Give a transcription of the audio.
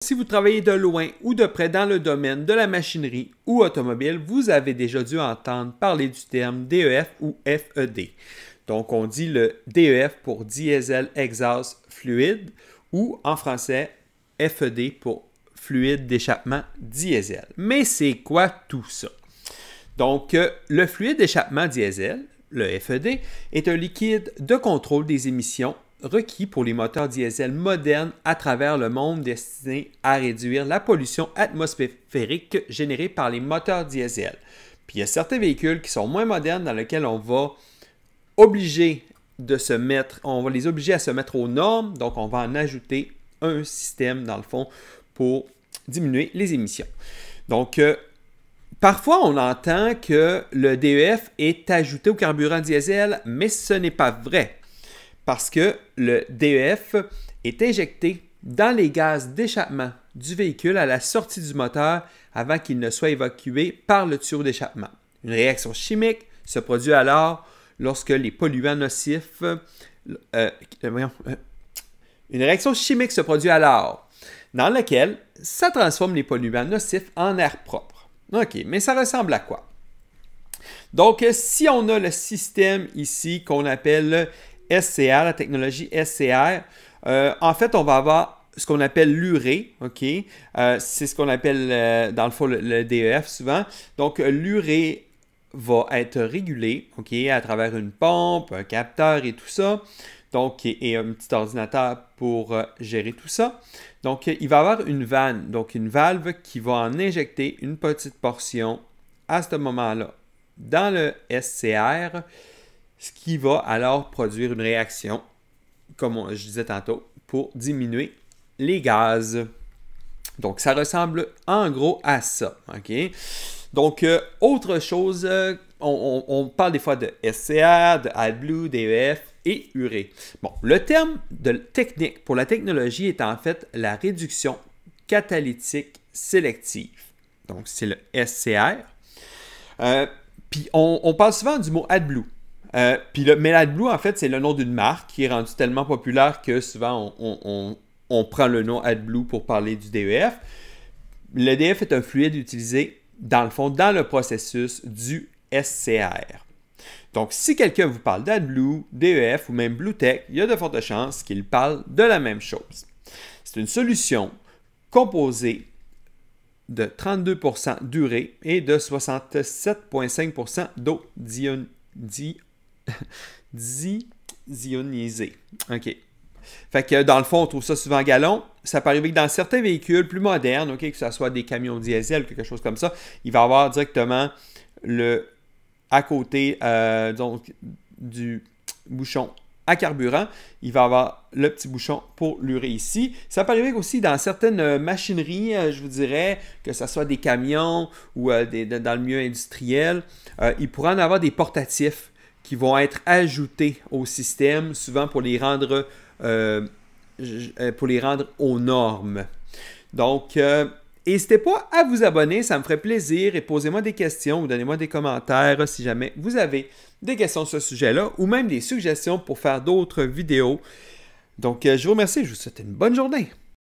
Si vous travaillez de loin ou de près dans le domaine de la machinerie ou automobile, vous avez déjà dû entendre parler du terme DEF ou FED. Donc, on dit le DEF pour Diesel Exhaust Fluid ou en français FED pour fluide d'échappement diesel. Mais c'est quoi tout ça? Donc, le fluide d'échappement diesel, le FED, est un liquide de contrôle des émissions requis pour les moteurs diesel modernes à travers le monde destiné à réduire la pollution atmosphérique générée par les moteurs diesel. Puis il y a certains véhicules qui sont moins modernes dans lesquels on va les obliger à se mettre aux normes, donc on va en ajouter un système dans le fond pour diminuer les émissions. Donc, parfois, on entend que le DEF est ajouté au carburant diesel, mais ce n'est pas vrai. Parce que le DEF est injecté dans les gaz d'échappement du véhicule à la sortie du moteur avant qu'il ne soit évacué par le tuyau d'échappement. Une réaction chimique se produit alors lorsque les polluants nocifs... Une réaction chimique se produit alors dans laquelle ça transforme les polluants nocifs en air propre. OK, mais ça ressemble à quoi? Donc, si on a le système ici qu'on appelle SCR, la technologie SCR, en fait, on va avoir ce qu'on appelle l'urée, OK? C'est ce qu'on appelle, dans le fond, le DEF souvent. Donc, l'urée va être régulée, OK, à travers une pompe, un capteur et tout ça. Donc, et un petit ordinateur pour gérer tout ça. Donc, il va y avoir une vanne, donc une valve qui va en injecter une petite portion à ce moment-là dans le SCR, ce qui va alors produire une réaction, comme je disais tantôt, pour diminuer les gaz. Donc, ça ressemble en gros à ça. OK? Donc, autre chose, on parle des fois de SCR, de AdBlue, DEF et urée. Bon, le terme de technique pour la technologie est en fait la réduction catalytique sélective. Donc, c'est le SCR. Puis, on parle souvent du mot AdBlue. Mais l'AdBlue, en fait, c'est le nom d'une marque qui est rendue tellement populaire que souvent, on prend le nom AdBlue pour parler du DEF. Le DEF est un fluide utilisé, dans le fond, dans le processus du SCR. Donc, si quelqu'un vous parle d'AdBlue, DEF ou même BlueTech, il y a de fortes chances qu'il parle de la même chose. C'est une solution composée de 32% d'urée et de 67,5% d'eau d'isonisée. OK. Fait que dans le fond, on trouve ça souvent en gallons. Ça peut arriver que dans certains véhicules plus modernes, OK, que ce soit des camions diesel, quelque chose comme ça, il va y avoir directement à côté donc, du bouchon à carburant, il va y avoir le petit bouchon pour l'urée ici. Ça peut arriver aussi dans certaines machineries, je vous dirais, que ce soit des camions ou dans le milieu industriel, il pourra en avoir des portatifs qui vont être ajoutés au système, souvent pour les rendre aux normes. Donc, n'hésitez pas à vous abonner, ça me ferait plaisir et posez-moi des questions ou donnez-moi des commentaires si jamais vous avez des questions sur ce sujet-là ou même des suggestions pour faire d'autres vidéos. Donc, je vous remercie et je vous souhaite une bonne journée.